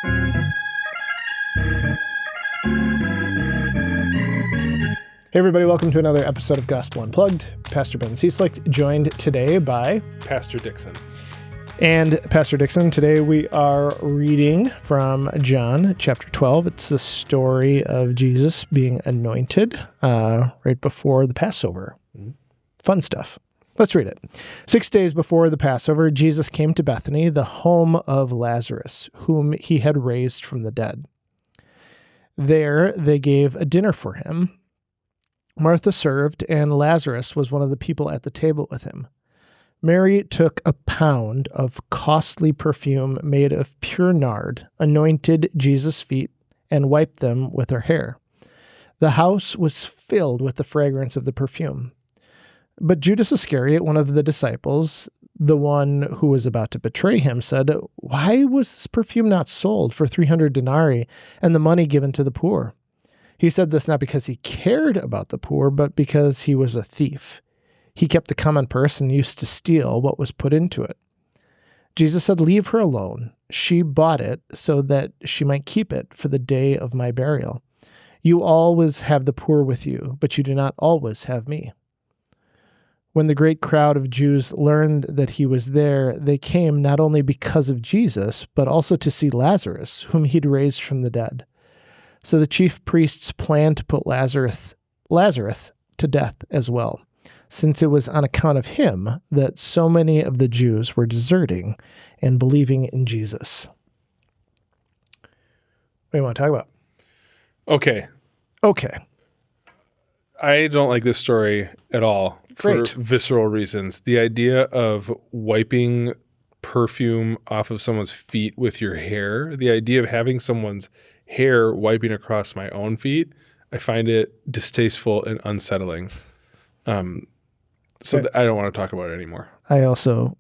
Hey everybody, welcome to another episode of Gospel Unplugged. Pastor Ben Cieslik, joined today by Pastor Dixon. And Pastor Dixon, today we are reading from John chapter 12. It's the story of Jesus being anointed right before the Passover. Mm-hmm. Fun stuff. Let's read it. 6 days before the Passover, Jesus came to Bethany, the home of Lazarus, whom he had raised from the dead. There they gave a dinner for him. Martha served, and Lazarus was one of the people at the table with him. Mary took a pound of costly perfume made of pure nard, anointed Jesus' feet, and wiped them with her hair. The house was filled with the fragrance of the perfume. But Judas Iscariot, one of the disciples, the one who was about to betray him, said, "Why was this perfume not sold for 300 denarii and the money given to the poor?" He said this not because he cared about the poor, but because he was a thief. He kept the common purse and used to steal what was put into it. Jesus said, "Leave her alone. She bought it so that she might keep it for the day of my burial. You always have the poor with you, but you do not always have me." When the great crowd of Jews learned that he was there, they came not only because of Jesus, but also to see Lazarus, whom he'd raised from the dead. So the chief priests planned to put Lazarus to death as well, since it was on account of him that so many of the Jews were deserting and believing in Jesus. What do you want to talk about? Okay. I don't like this story at all for visceral reasons. The idea of wiping perfume off of someone's feet with your hair, the idea of having someone's hair wiping across my own feet, I find it distasteful and unsettling. I don't want to talk about it anymore. I also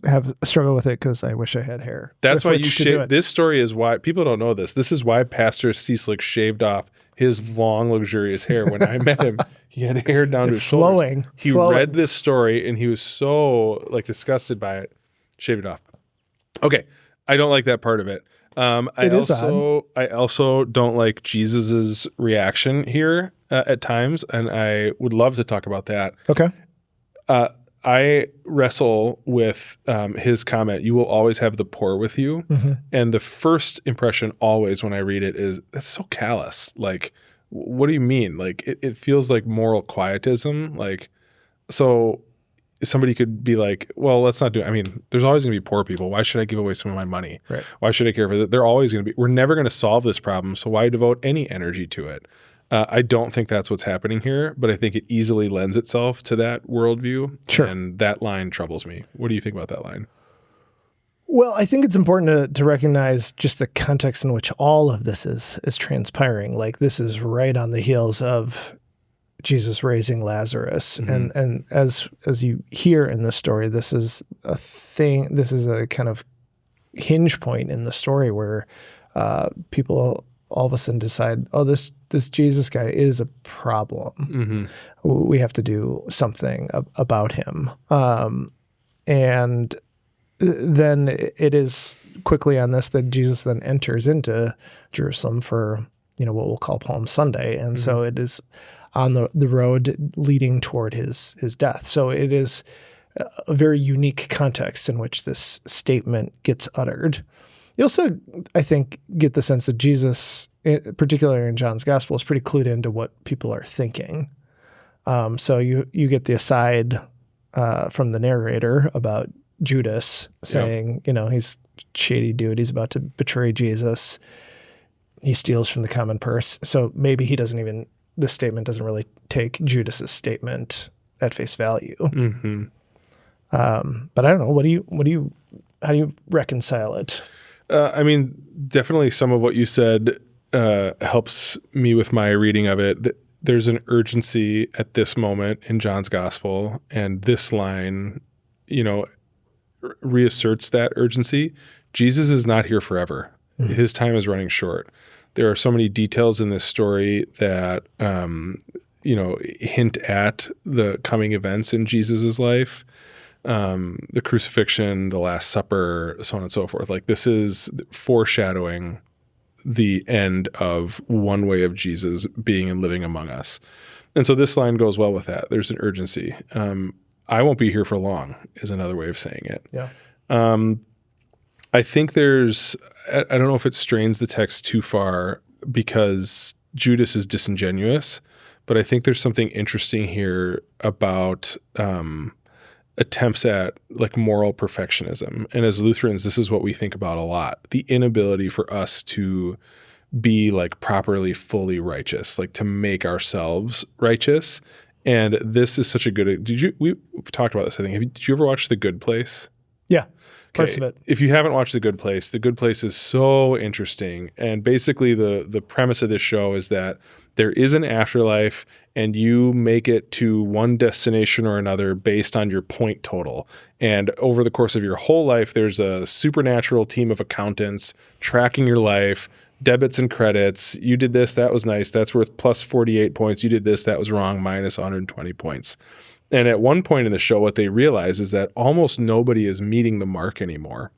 have a struggle with it because I wish I had hair. That's why you shave. This story is why people don't know this. This is why Pastor Cieslik shaved off his long, luxurious hair. When I met him, he had hair down to his shoulders. He read this story and he was so disgusted by it. Shaved it off. Okay, I don't like that part of it. I also don't like Jesus's reaction here at times, and I would love to talk about that. Okay. I wrestle with his comment, "You will always have the poor with you." Mm-hmm. And the first impression always when I read it is, that's so callous. What do you mean? It feels like moral quietism. So somebody could be like, well, let's not do it. I mean, there's always going to be poor people. Why should I give away some of my money? Right. Why should I care for that? They're always going to be. We're never going to solve this problem, so why devote any energy to it? I don't think that's what's happening here, but I think it easily lends itself to that worldview. Sure. And that line troubles me. What do you think about that line? Well, I think it's important to recognize just the context in which all of this is transpiring. This is right on the heels of Jesus raising Lazarus. Mm-hmm. And as you hear in the story, this is a thing, this is a kind of hinge point in the story where people all of a sudden decide, oh, this Jesus guy is a problem. Mm-hmm. We have to do something about him. And then it is quickly on this that Jesus then enters into Jerusalem for, what we'll call Palm Sunday. And mm-hmm. so it is on the road leading toward his death. So it is a very unique context in which this statement gets uttered. You also, I think, get the sense that Jesus, particularly in John's gospel, is pretty clued into what people are thinking. So you get the aside from the narrator about Judas saying, he's a shady dude. He's about to betray Jesus. He steals from the common purse. So maybe this statement doesn't really take Judas's statement at face value. Mm-hmm. But I don't know. How do you reconcile it? Definitely some of what you said helps me with my reading of it. There's an urgency at this moment in John's gospel, and this line, reasserts that urgency. Jesus is not here forever. Mm-hmm. His time is running short. There are so many details in this story that, hint at the coming events in Jesus's life. the crucifixion, the Last Supper, so on and so forth. Like this is foreshadowing the end of one way of Jesus being and living among us. And so this line goes well with that. There's an urgency. I won't be here for long is another way of saying it. Yeah. I think I don't know if it strains the text too far because Judas is disingenuous, but I think there's something interesting here about attempts at like moral perfectionism. And as Lutherans, this is what we think about a lot. The inability for us to be like properly, fully righteous, like to make ourselves righteous. And this is such a good, we've talked about this, I think. Did you ever watch The Good Place? Yeah. Parts of it. If you haven't watched The Good Place is so interesting. And basically the premise of this show is that there is an afterlife and you make it to one destination or another based on your point total. And over the course of your whole life, there's a supernatural team of accountants tracking your life, debits and credits. You did this, that was nice. That's worth plus 48 points. You did this, that was wrong, minus 120 points. And at one point in the show, what they realize is that almost nobody is meeting the mark anymore.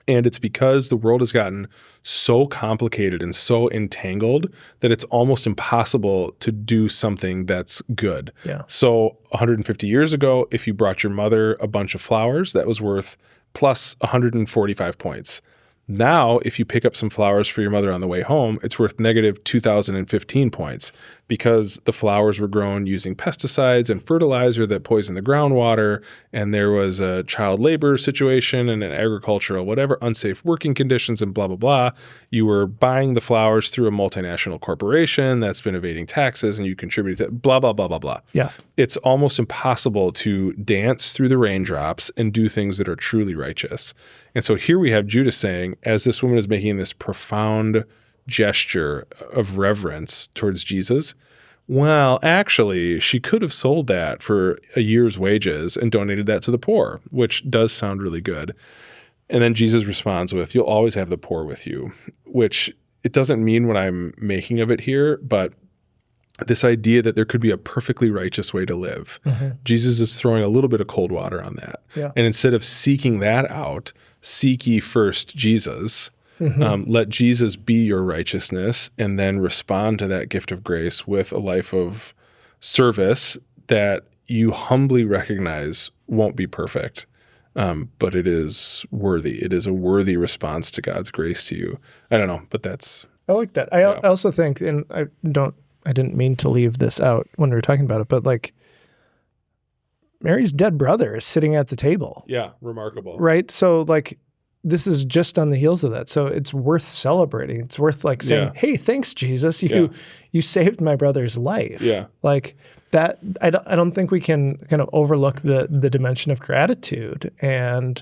And it's because the world has gotten so complicated and so entangled that it's almost impossible to do something that's good. Yeah. So 150 years ago, if you brought your mother a bunch of flowers, that was worth plus 145 points. Now, if you pick up some flowers for your mother on the way home, it's worth negative 2,015 points because the flowers were grown using pesticides and fertilizer that poison the groundwater, and there was a child labor situation and an agricultural whatever, unsafe working conditions and blah, blah, blah. You were buying the flowers through a multinational corporation that's been evading taxes and you contributed to blah, blah, blah, blah, blah. Yeah. It's almost impossible to dance through the raindrops and do things that are truly righteous. And so here we have Judas saying, as this woman is making this profound gesture of reverence towards Jesus, well, actually, she could have sold that for a year's wages and donated that to the poor, which does sound really good. And then Jesus responds with, you'll always have the poor with you, which it doesn't mean what I'm making of it here, but this idea that there could be a perfectly righteous way to live. Mm-hmm. Jesus is throwing a little bit of cold water on that. Yeah. And instead of seeking that out, seek ye first Jesus. Mm-hmm. Let Jesus be your righteousness and then respond to that gift of grace with a life of service that you humbly recognize won't be perfect, but it is worthy. It is a worthy response to God's grace to you. I don't know, but that's... I like that. I also think, and I didn't mean to leave this out when we were talking about it, but like Mary's dead brother is sitting at the table. Yeah, remarkable. Right? So like this is just on the heels of that. So it's worth celebrating. It's worth like saying, hey, thanks, Jesus. You saved my brother's life. Yeah. Like that, I don't think we can kind of overlook the dimension of gratitude and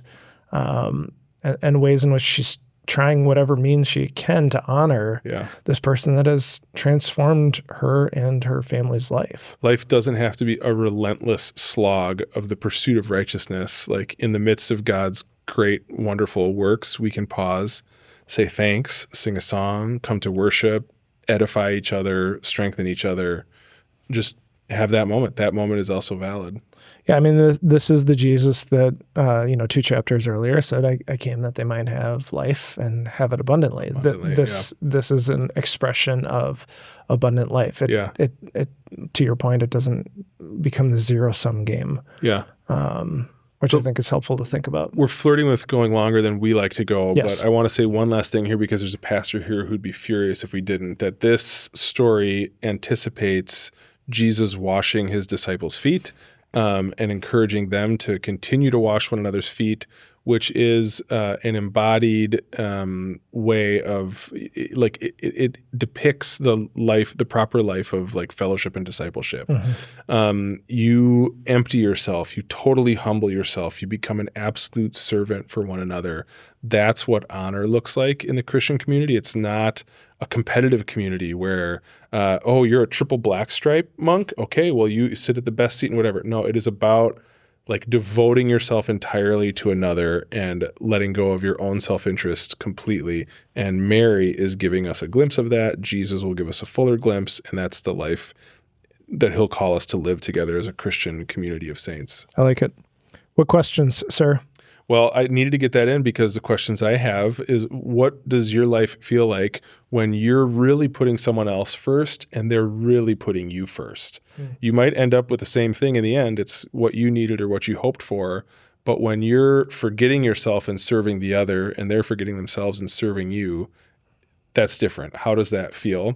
ways in which she's trying whatever means she can to honor this person that has transformed her and her family's life. Life doesn't have to be a relentless slog of the pursuit of righteousness. Like in the midst of God's great, wonderful works, we can pause, say thanks, sing a song, come to worship, edify each other, strengthen each other, just have that moment. That moment is also valid. Yeah, I mean, this is the Jesus that, 2 chapters earlier said, I came that they might have life and have it abundantly. This is an expression of abundant life. It to your point, it doesn't become the zero-sum game. Yeah. Which I think is helpful to think about. We're flirting with going longer than we like to go, but I want to say one last thing here because there's a pastor here who'd be furious if we didn't, that this story anticipates Jesus washing his disciples' feet and encouraging them to continue to wash one another's feet, which is an embodied way of it depicts the proper life of like fellowship and discipleship. Mm-hmm. You empty yourself, you totally humble yourself, you become an absolute servant for one another. That's what honor looks like in the Christian community. It's not a competitive community where, you're a triple black stripe monk? Okay, well, you sit at the best seat and whatever. No, it is about like devoting yourself entirely to another and letting go of your own self-interest completely. And Mary is giving us a glimpse of that. Jesus will give us a fuller glimpse, and that's the life that he'll call us to live together as a Christian community of saints. I like it. What questions, sir? Well, I needed to get that in because the questions I have is, what does your life feel like when you're really putting someone else first and they're really putting you first? You might end up with the same thing in the end. It's what you needed or what you hoped for. But when you're forgetting yourself and serving the other and they're forgetting themselves and serving you, that's different. How does that feel?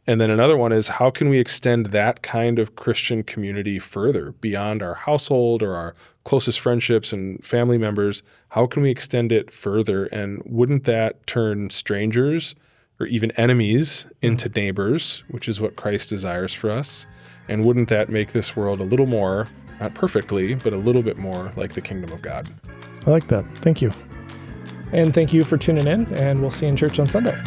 And then another one is, how can we extend that kind of Christian community further beyond our household or our closest friendships and family members? How can we extend it further? And wouldn't that turn strangers or even enemies into neighbors, which is what Christ desires for us? And wouldn't that make this world a little more, not perfectly, but a little bit more like the kingdom of God? I like that. Thank you. And thank you for tuning in, and we'll see you in church on Sunday.